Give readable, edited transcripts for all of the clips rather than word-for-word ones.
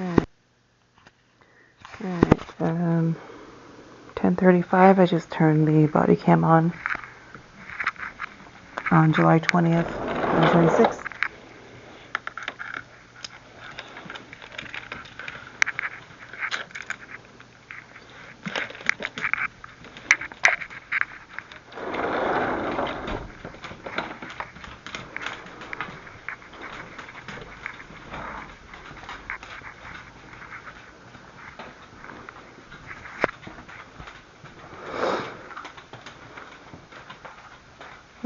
Alright, 10:35. I just turned the body cam on July 20th, 2026.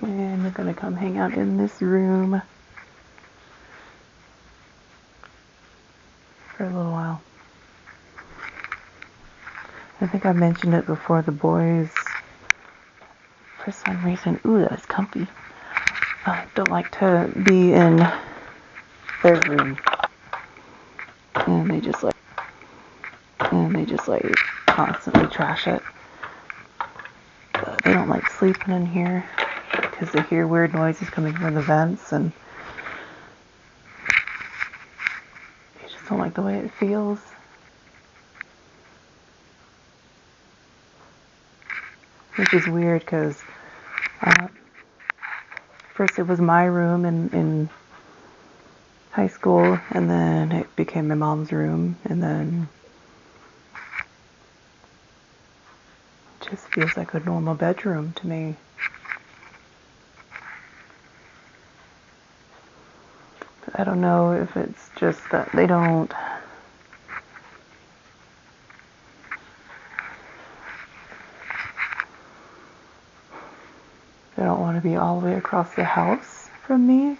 And we're gonna come hang out in this room for a little while. I think I mentioned it before. The boys, for some reason, ooh, that is comfy. Don't like to be in their room, and they just like constantly trash it. They don't like sleeping in here because they hear weird noises coming from the vents, and they just don't like the way it feels. Which is weird because first it was my room in high school, and then it became my mom's room, and then it just feels like a normal bedroom to me. But I don't know if it's just that they don't want to be all the way across the house from me.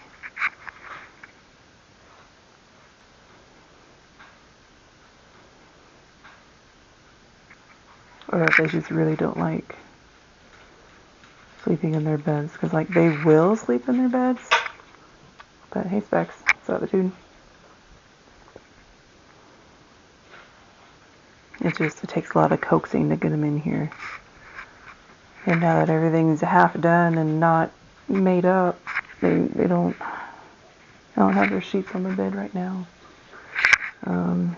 Or if they just really don't like sleeping in their beds. Because, like, they will sleep in their beds. But, hey, Specs. What's up, dude? It takes a lot of coaxing to get them in here. And now that everything's half done and not made up, they don't have their sheets on the bed right now. And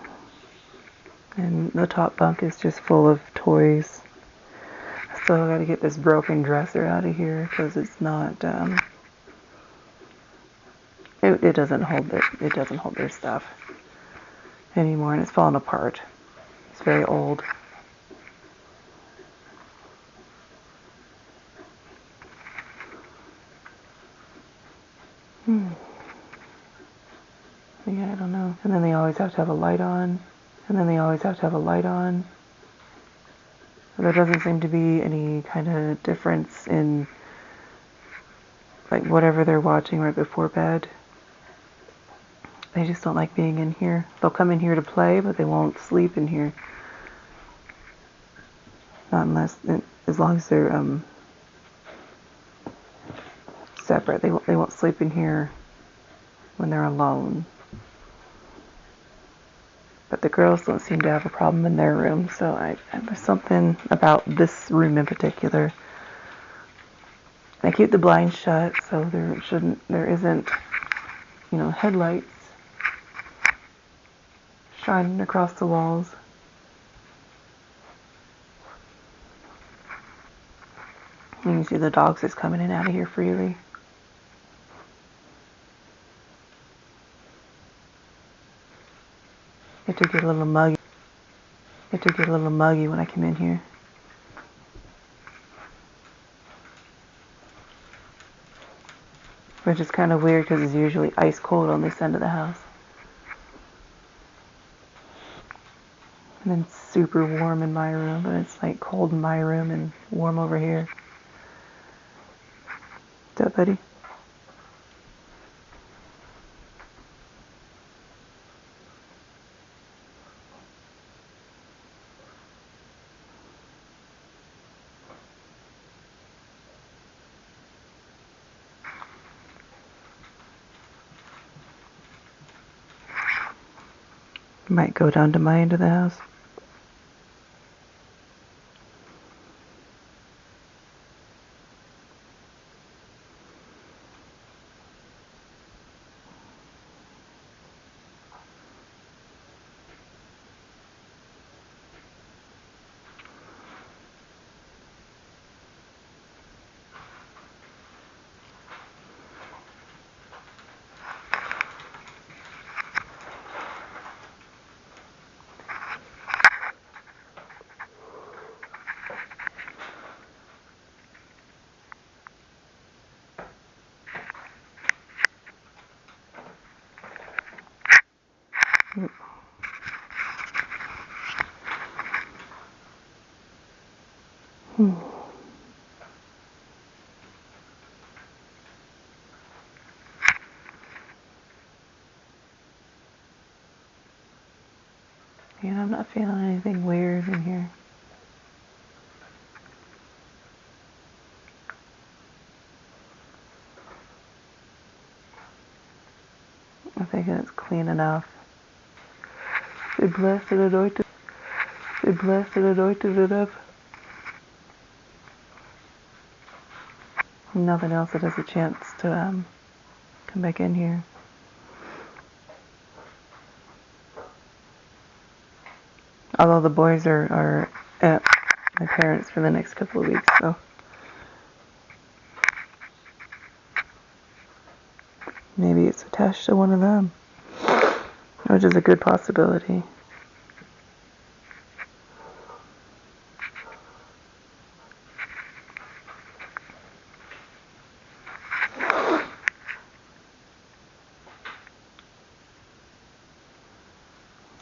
the top bunk is just full of toys. I still got to get this broken dresser out of here because it's not. It doesn't hold their stuff anymore, and it's falling apart. It's very old. Yeah, I don't know. And then they always have to have a light on. There doesn't seem to be any kind of difference in, like, whatever they're watching right before bed. They just don't like being in here. They'll come in here to play, but they won't sleep in here. Not as long as they're separate. They won't sleep in here when they're alone. But the girls don't seem to have a problem in their room, so there's something about this room in particular. I keep the blinds shut, so there isn't, headlights shining across the walls. You can see the dogs just coming in and out of here freely. It did get a little muggy. When I came in here. Which is kind of weird because it's usually ice cold on this end of the house. And then super warm in my room, but it's like cold in my room and warm over here. What's up, buddy? Might go down to my end of the house. And I'm not feeling anything weird in here. I think it's clean enough. Be blessed and anointed. Be blessed and anointed enough. Nothing else that has a chance to come back in here. Although the boys are at my parents' for the next couple of weeks, so maybe it's attached to one of them, which is a good possibility.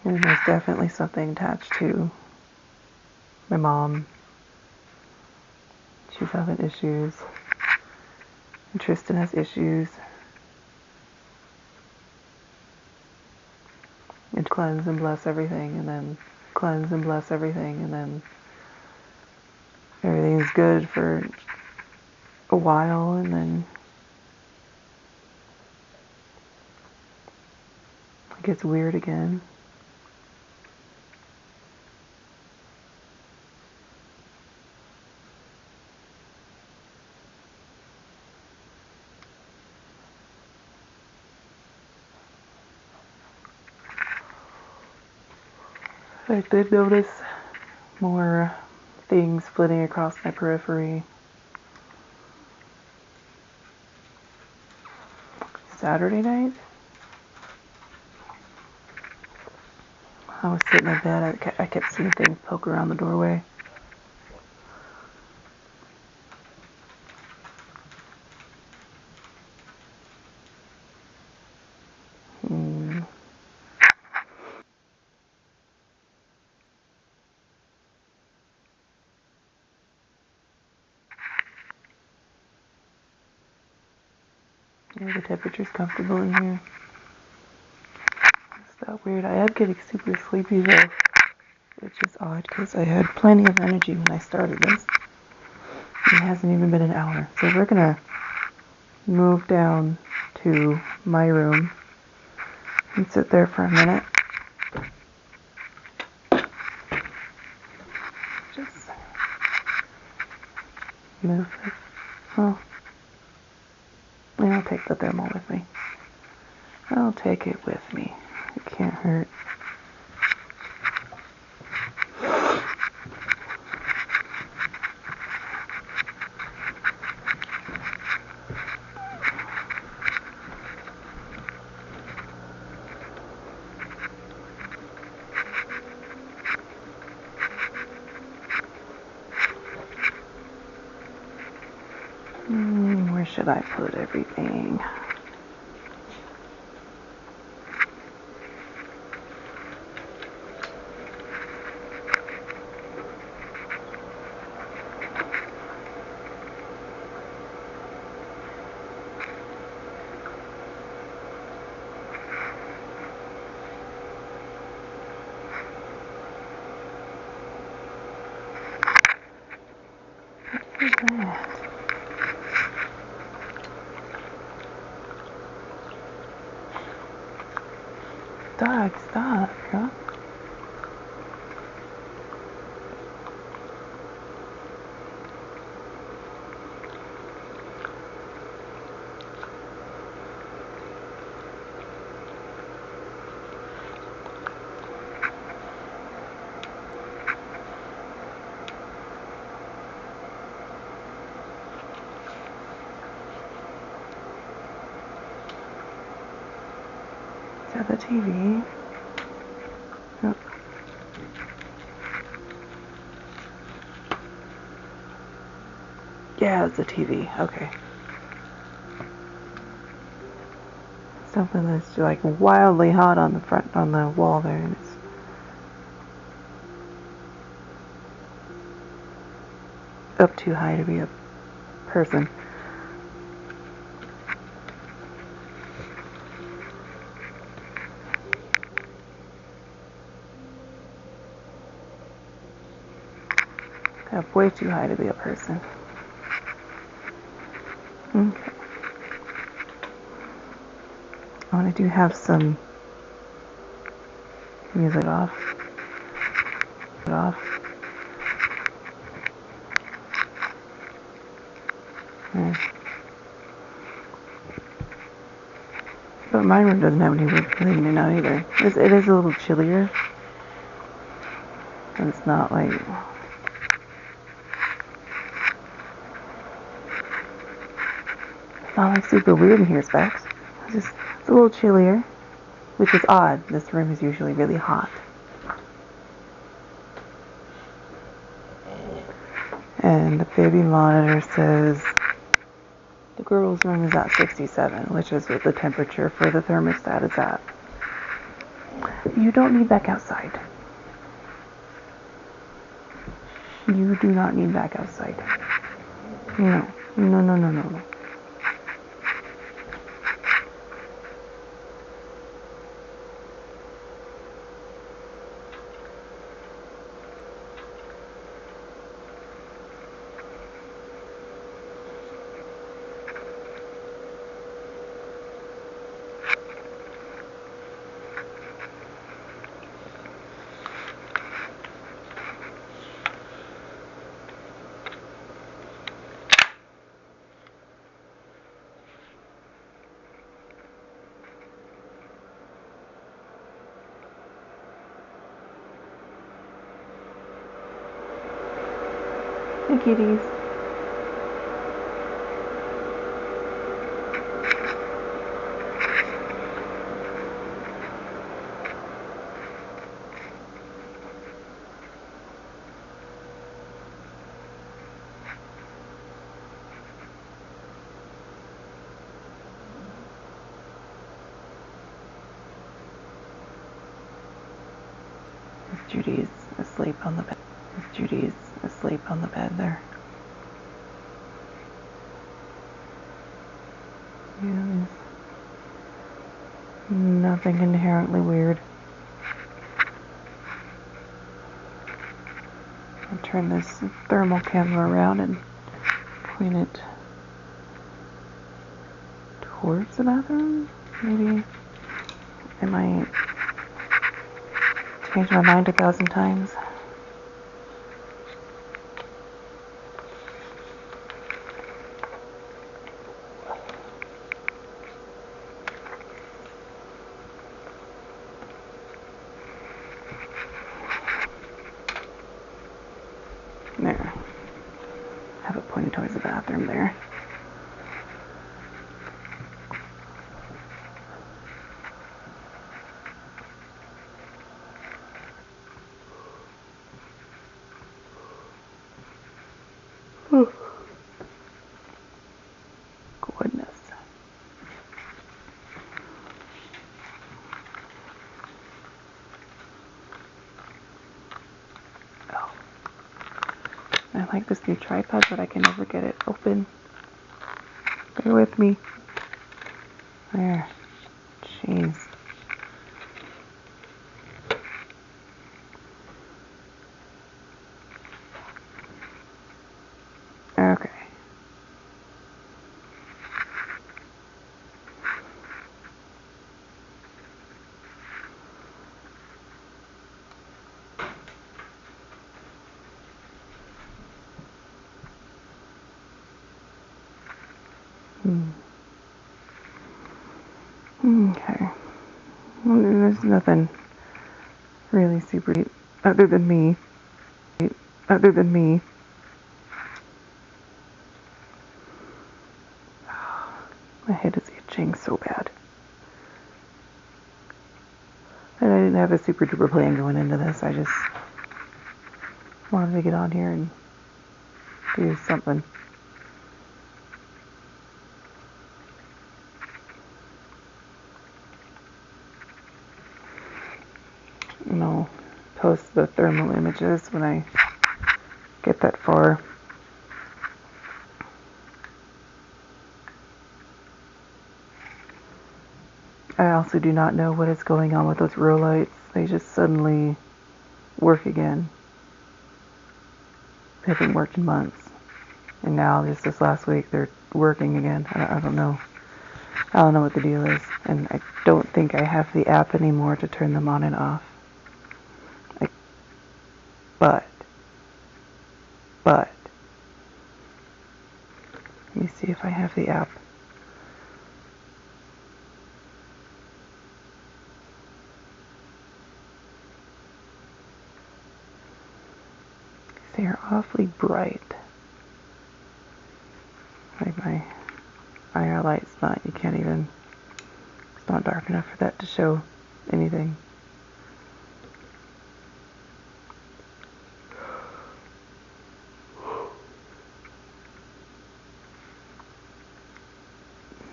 And there's definitely something attached to my mom. She's having issues. And Tristan has issues. And cleanse and bless everything, and then cleanse and bless everything, and then everything's good for a while, and then it gets weird again. I did notice more things flitting across my periphery. Saturday night, I was sitting in bed. I kept seeing things poke around the doorway. Yeah, the temperature's comfortable in here. It's that weird. I am getting super sleepy though, which is odd because I had plenty of energy when I started this. It hasn't even been an hour. So we're gonna move down to my room and sit there for a minute. Just move this. Oh. I'll take the thermal with me. I'll take it with me. It can't hurt. Where should I put everything? What is that? Dog, stop, girl. Is that the TV? Oh. Yeah, it's the TV. Okay. something that's like wildly hot on the front, on the wall there. And it's up too high to be a person. Up way too high to be a person. Okay. I want to do have some music off. Yeah. But my room doesn't have any wood cleaning out either. It is a little chillier. But it's not like... It's not like super weird in here, Specs. It's a little chillier. Which is odd. This room is usually really hot. And the baby monitor says the girl's room is at 67, which is what the temperature for the thermostat is at. You don't need back outside. You do not need back outside. No. No. Hey, kitties. Judy's asleep on the bed. Judy's asleep on the bed there. Yeah, nothing inherently weird. I'll turn this thermal camera around and point it towards the bathroom. Maybe I might change my mind 1,000 times. There. Have it pointed towards the bathroom there. Goodness. Oh. I like this new tripod, but I can never get it open. Bear with me. There. Jeez. Okay. Okay. Well, there's nothing really super deep other than me. My head is itching so bad. And I didn't have a super duper plan going into this. I just wanted to get on here and do something. and I'll post the thermal images when I get that far. I also do not know what is going on with those row lights. They just suddenly work again. They haven't worked in months. And now, just this last week, they're working again. I don't know. I don't know what the deal is. And I don't think I have the app anymore to turn them on and off. But, let me see if I have the app. They are awfully bright. Like my IR light's not, you can't even, it's not dark enough for that to show anything.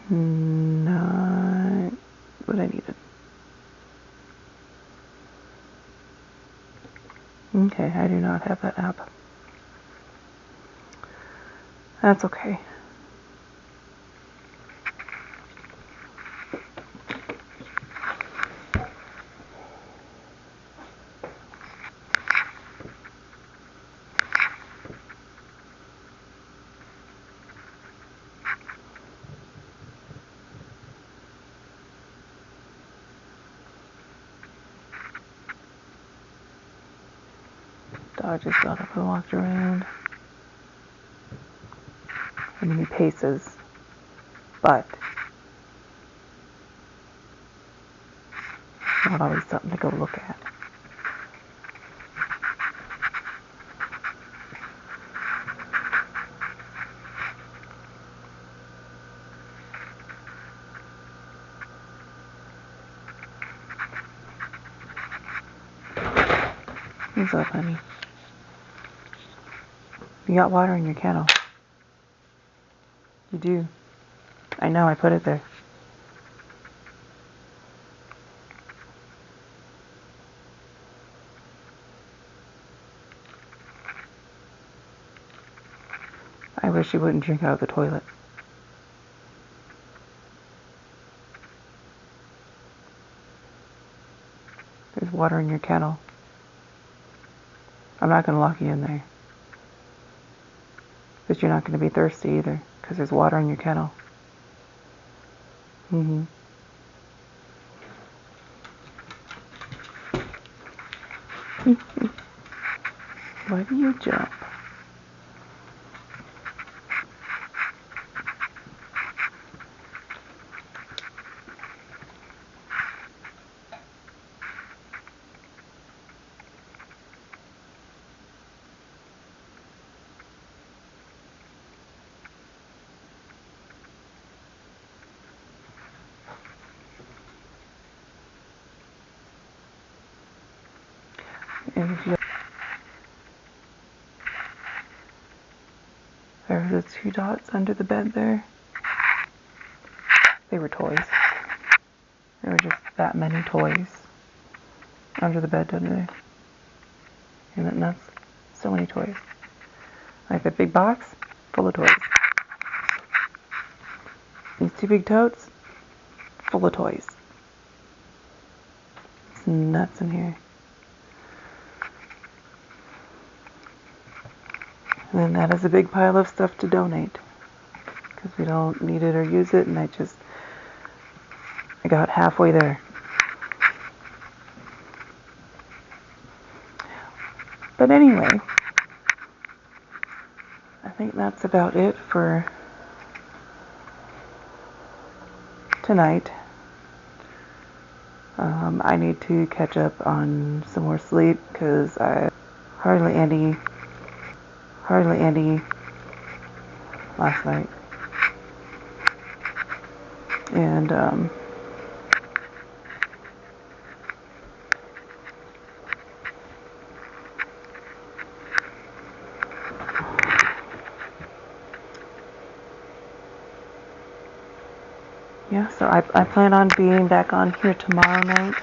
Not what I needed. Okay, I do not have that app. That's okay. Dog just got up and walked around. I mean, he paces, but not always something to go look at. What's up, honey? You got water in your kettle. You do. I know, I put it there. I wish you wouldn't drink out of the toilet. There's water in your kettle. I'm not going to lock you in there. But you're not going to be thirsty either, because there's water in your kettle. Mm-hmm. Why do you jump? And if you there were the 2 dots under the bed there. They were toys. There were just that many toys under the bed under there. Isn't that nuts? So many toys. Like that big box, full of toys. These 2 big totes, full of toys. It's nuts in here. And then that is a big pile of stuff to donate. Because we don't need it or use it, and I got halfway there. But anyway, I think that's about it for tonight. I need to catch up on some more sleep because I hardly any last night. And yeah, so I plan on being back on here tomorrow night.